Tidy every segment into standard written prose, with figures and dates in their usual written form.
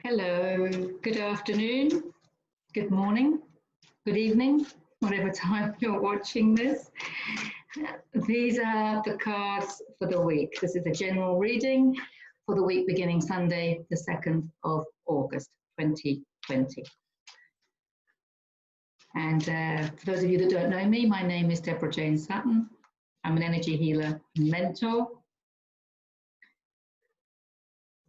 Hello, good afternoon, good morning, good evening, whatever time you're watching this. These are the cards for the week. This is a general reading for the week beginning Sunday, the 2nd of August, 2020. And for those of you that don't know me, my name is Deborah Jane Sutton. I'm an energy healer and mentor.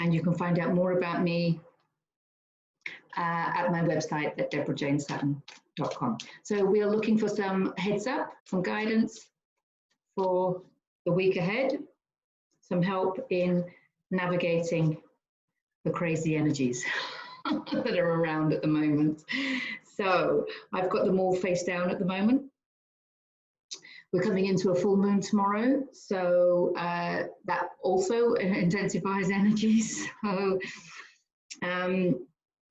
And you can find out more about me at my website at deborahjanesutton.com. So we are looking for some heads up, some guidance for the week ahead, some help in navigating the crazy energies that are around at the moment. So I've got them all face down at the moment. We're coming into a full moon tomorrow, so that also intensifies energies. So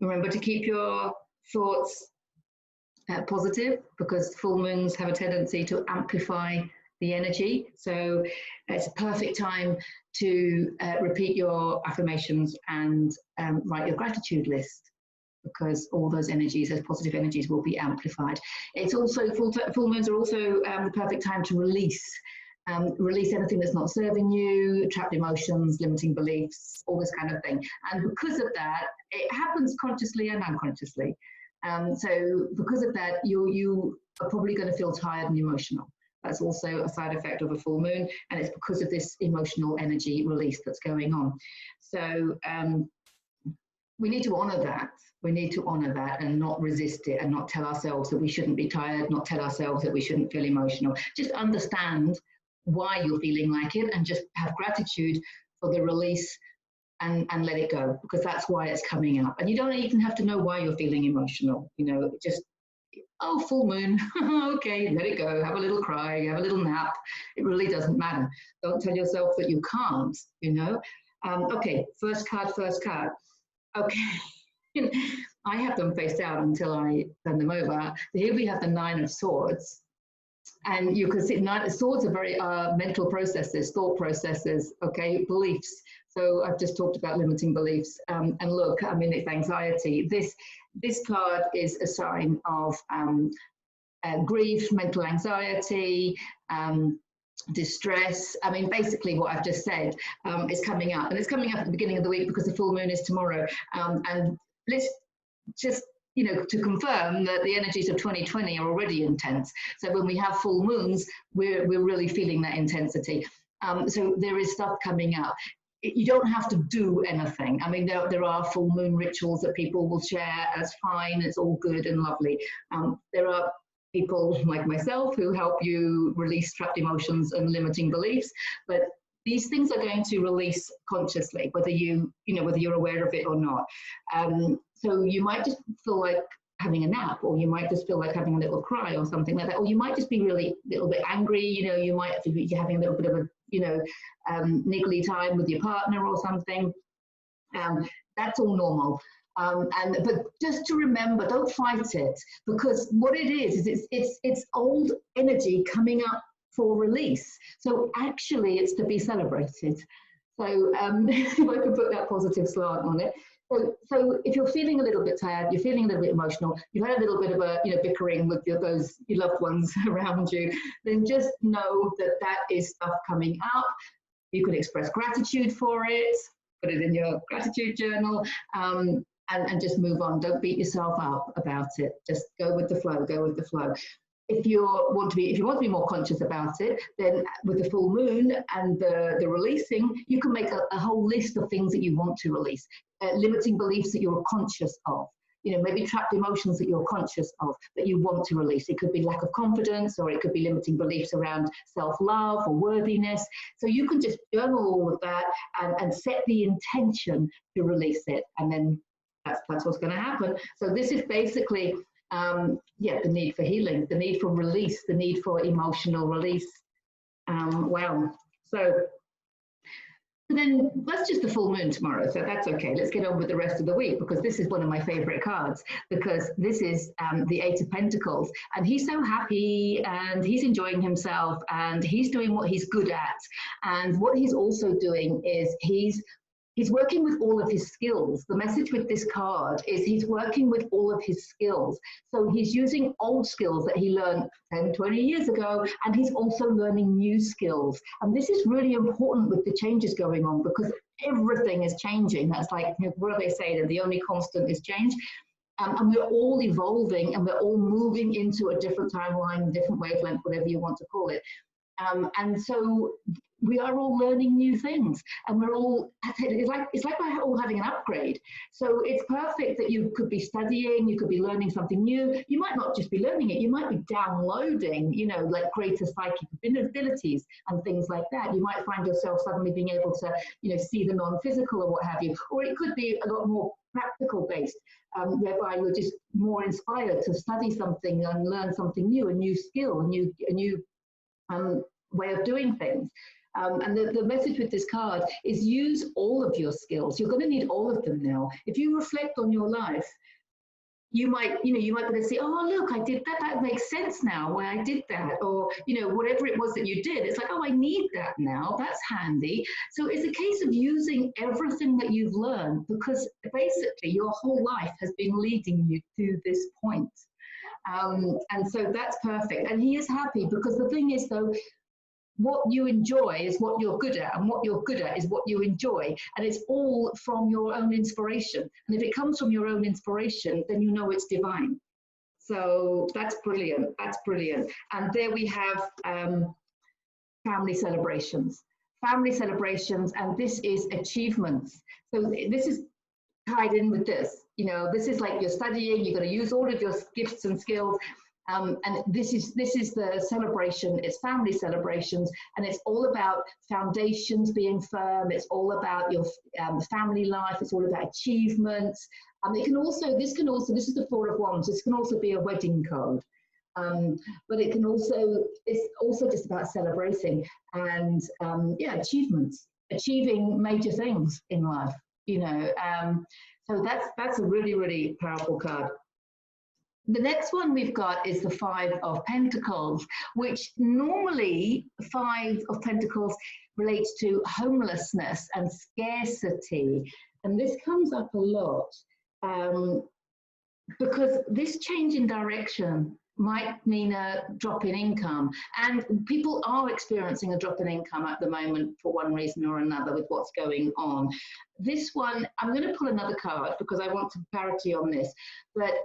remember to keep your thoughts positive, because full moons have a tendency to amplify the energy. So it's a perfect time to repeat your affirmations and write your gratitude list, because all those energies, those positive energies, will be amplified. It's also, full moons are also the perfect time to release anything that's not serving you, trapped emotions, limiting beliefs, all this kind of thing. And because of that, it happens consciously and unconsciously. So because of that, you are probably going to feel tired and emotional. That's also a side effect of a full moon, and it's because of this emotional energy release that's going on. So we need to honor that. We need to honor that and not resist it, and not tell ourselves that we shouldn't be tired, not tell ourselves that we shouldn't feel emotional. Just understand why you're feeling like it, and just have gratitude for the release and let it go, because that's why it's coming up. And you don't even have to know why you're feeling emotional, you know, just, oh, full moon, okay, let it go, have a little cry, have a little nap. It really doesn't matter. Don't tell yourself that you can't, you know. Okay, first card. Okay, I have them face down until I turn them over. Here we have the 9 of Swords. And you can see swords are very mental processes, thought processes, okay, beliefs. So I've just talked about limiting beliefs. And look, I mean, it's anxiety. This card is a sign of grief, mental anxiety, distress. I mean, basically what I've just said is coming up. And it's coming up at the beginning of the week because the full moon is tomorrow. And let's just, you know, to confirm that the energies of 2020 are already intense. So when we have full moons, we're really feeling that intensity. So there is stuff coming up. You don't have to do anything. I mean, there are full moon rituals that people will share. That's fine. It's all good and lovely. There are people like myself who help you release trapped emotions and limiting beliefs. But these things are going to release consciously, whether you're aware of it or not. So you might just feel like having a nap, or you might just feel like having a little cry or something like that, or you might just be really a little bit angry. You know, you might be having a little bit of a, niggly time with your partner or something. That's all normal. But just to remember, don't fight it, because what it is it's old energy coming up for release. So actually it's to be celebrated. So if I could put that positive slant on it. So if you're feeling a little bit tired, you're feeling a little bit emotional, you've had a little bit of a bickering with your loved ones around you, then just know that is stuff coming up. You can express gratitude for it, put it in your gratitude journal, and just move on. Don't beat yourself up about it. Just go with the flow. Go with the flow. If you want to be more conscious about it, then with the full moon and the releasing, you can make a whole list of things that you want to release, limiting beliefs that you're conscious of. You know, maybe trapped emotions that you're conscious of that you want to release. It could be lack of confidence, or it could be limiting beliefs around self-love or worthiness. So you can just journal all of that and set the intention to release it, and then that's what's going to happen. So this is basically the need for healing, the need for release, the need for emotional release. Wow. So then that's just the full moon tomorrow, so that's okay. Let's get on with the rest of the week, because this is one of my favorite cards, because this is the 8 of Pentacles, and he's so happy and he's enjoying himself and he's doing what he's good at. And what he's also doing is he's He's working with all of his skills. The message with this card is he's working with all of his skills. So he's using old skills that he learned 10, 20 years ago, and he's also learning new skills. And this is really important with the changes going on, because everything is changing. That's like, what do they say? That the only constant is change. And we're all evolving, and we're all moving into a different timeline, different wavelength, whatever you want to call it. And so we are all learning new things, and we're all, it's like we're all having an upgrade. So it's perfect that you could be studying, you could be learning something new. You might not just be learning it, you might be downloading, like greater psychic abilities and things like that. You might find yourself suddenly being able to, see the non-physical or what have you. Or it could be a lot more practical based, whereby you're just more inspired to study something and learn something new, a new skill, a new way of doing things. And the message with this card is use all of your skills. You're going to need all of them now. If you reflect on your life, you might be able to see, oh, look, I did that. That makes sense now why I did that. Or, whatever it was that you did, it's like, oh, I need that now. That's handy. So it's a case of using everything that you've learned, because basically your whole life has been leading you to this point. And so that's perfect. And he is happy, because the thing is, though, what you enjoy is what you're good at, and what you're good at is what you enjoy. And it's all from your own inspiration. And if it comes from your own inspiration, then you know it's divine. So that's brilliant. That's brilliant. And there we have family celebrations. Family celebrations, and this is achievements. So this is tied in with this. This is like you're studying, you're going to use all of your gifts and skills. And this is the celebration. It's family celebrations, and it's all about foundations being firm. It's all about your family life. It's all about achievements. This is the Four of Wands. This can also be a wedding card, but it's also just about celebrating and achievements, achieving major things in life. So that's a really, really powerful card. The next one we've got is the Five of Pentacles, which normally Five of Pentacles relates to homelessness and scarcity. And this comes up a lot because this change in direction might mean a drop in income. And people are experiencing a drop in income at the moment for one reason or another with what's going on. This one, I'm going to pull another card because I want some clarity on this. But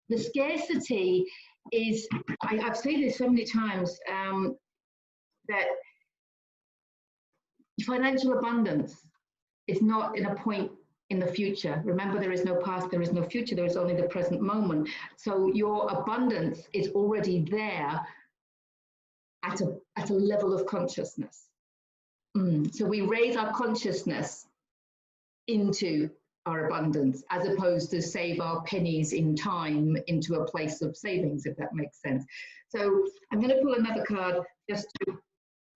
the scarcity is, I've said this so many times, that financial abundance is not in a point in the future. Remember, there is no past, there is no future, there is only the present moment. So your abundance is already there at a level of consciousness. So we raise our consciousness into our abundance, as opposed to save our pennies in time into a place of savings, if that makes sense. So I'm going to pull another card just to,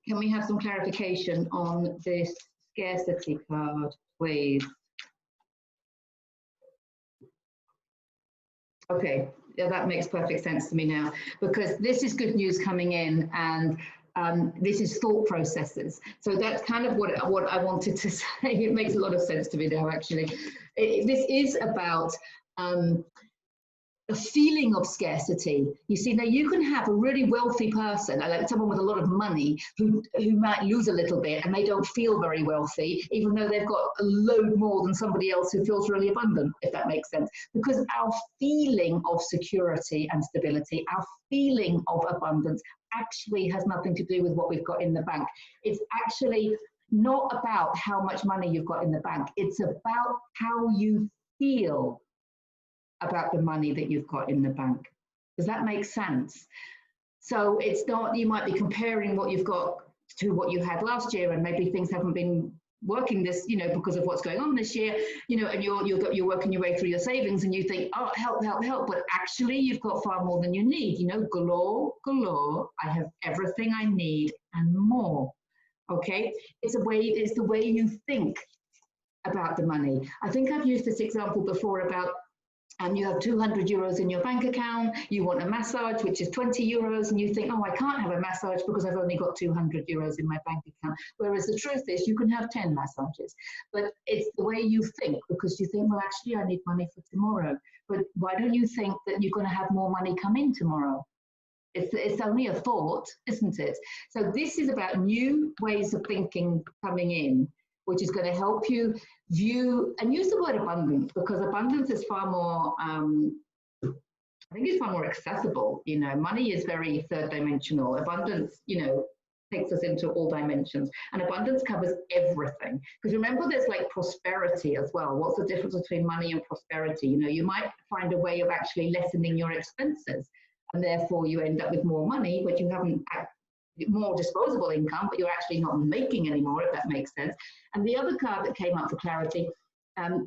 can we have some clarification on this scarcity card, please? Okay, yeah, that makes perfect sense to me now, because this is good news coming in, and this is thought processes. So that's kind of what I wanted to say. It makes a lot of sense to me now, actually. This is about a feeling of scarcity. You see, now you can have a really wealthy person, like someone with a lot of money, who might lose a little bit and they don't feel very wealthy, even though they've got a load more than somebody else who feels really abundant, if that makes sense. Because our feeling of security and stability, our feeling of abundance actually has nothing to do with what we've got in the bank. It's actually not about how much money you've got in the bank. It's about how you feel about the money that you've got in the bank. Does that make sense? So it's not, you might be comparing what you've got to what you had last year, and maybe things haven't been working this, because of what's going on this year, and you're working your way through your savings, and you think, oh, help, but actually you've got far more than you need, galore, I have everything I need and more. Okay, it's the way you think about the money. I think I've used this example before about and you have 200 euros in your bank account, you want a massage, which is 20 euros, and you think, oh, I can't have a massage because I've only got 200 euros in my bank account. Whereas the truth is you can have 10 massages. But it's the way you think, because you think, well, actually, I need money for tomorrow. But why don't you think that you're going to have more money come in tomorrow? It's only a thought, isn't it? So this is about new ways of thinking coming in, which is going to help you view and use the word abundance, because abundance is far more, I think it's far more accessible. You know, money is very third dimensional. Abundance, you know, takes us into all dimensions, and abundance covers everything. Because remember, there's like prosperity as well. What's the difference between money and prosperity? You know, you might find a way of actually lessening your expenses, and therefore you end up with more money, but you haven't more disposable income, but you're actually not making any more, if that makes sense. And the other card that came up for clarity,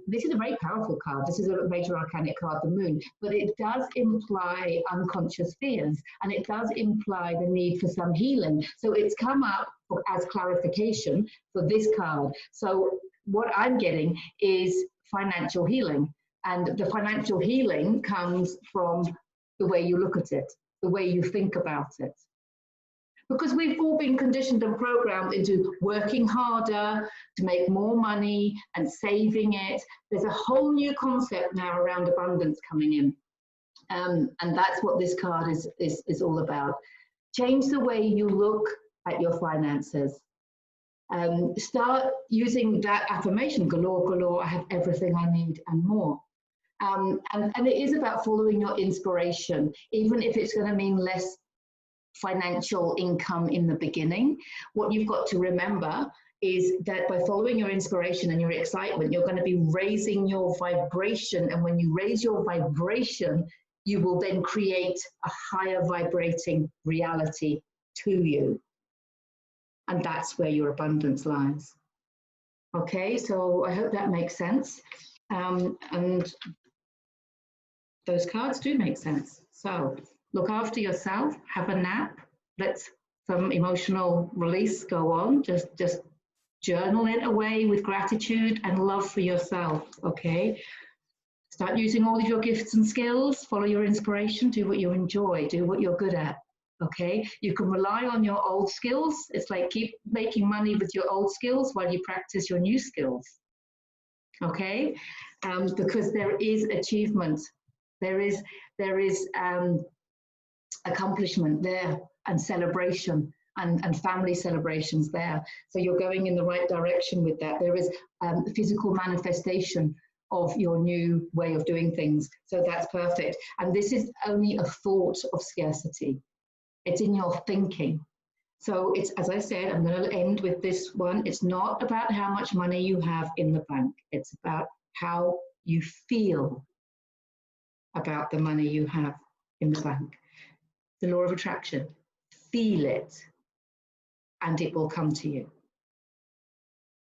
this is a very powerful card. This is a major arcanic card, the moon, but it does imply unconscious fears, and it does imply the need for some healing. So it's come up as clarification for this card. So what I'm getting is financial healing, and the financial healing comes from the way you look at it, the way you think about it. Because we've all been conditioned and programmed into working harder to make more money and saving it. There's a whole new concept now around abundance coming in. And that's what this card is all about. Change the way you look at your finances. Start using that affirmation, galore, galore, I have everything I need and more. And it is about following your inspiration, even if it's going to mean less financial income in the beginning. What you've got to remember is that by following your inspiration and your excitement, you're going to be raising your vibration. And when you raise your vibration, you will then create a higher vibrating reality to you. And that's where your abundance lies. Okay, so I hope that makes sense. And those cards do make sense. So look after yourself, have a nap, let some emotional release go on, just journal it away with gratitude and love for yourself, okay? Start using all of your gifts and skills, follow your inspiration, do what you enjoy, do what you're good at, okay? You can rely on your old skills. It's like keep making money with your old skills while you practice your new skills, okay? Because there is achievement, there is accomplishment there, and celebration and family celebrations there. So you're going in the right direction with that. There is physical manifestation of your new way of doing things. So that's perfect. And this is only a thought of scarcity. It's in your thinking. So it's, as I said, I'm going to end with this one. It's not about how much money you have in the bank. It's about how you feel about the money you have in the bank. The law of attraction. Feel it, and it will come to you.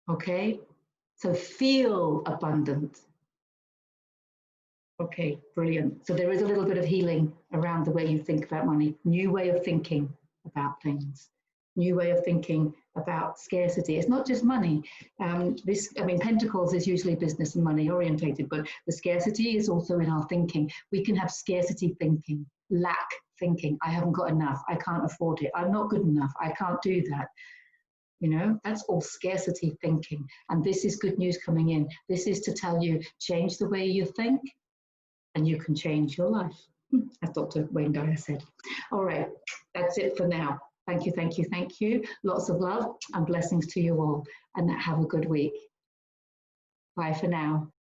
Okay? So feel abundant. Okay, brilliant. So there is a little bit of healing around the way you think about money. New way of thinking about things. New way of thinking about scarcity. It's not just money. Pentacles is usually business and money orientated, but the scarcity is also in our thinking. We can have scarcity thinking, lack thinking. I haven't got enough. I can't afford it. I'm not good enough. I can't do that. You know, that's all scarcity thinking. And this is good news coming in. This is to tell you, change the way you think, and you can change your life, as Dr. Wayne Dyer said. All right, that's it for now. Thank you, thank you, thank you. Lots of love and blessings to you all, and have a good week. Bye for now.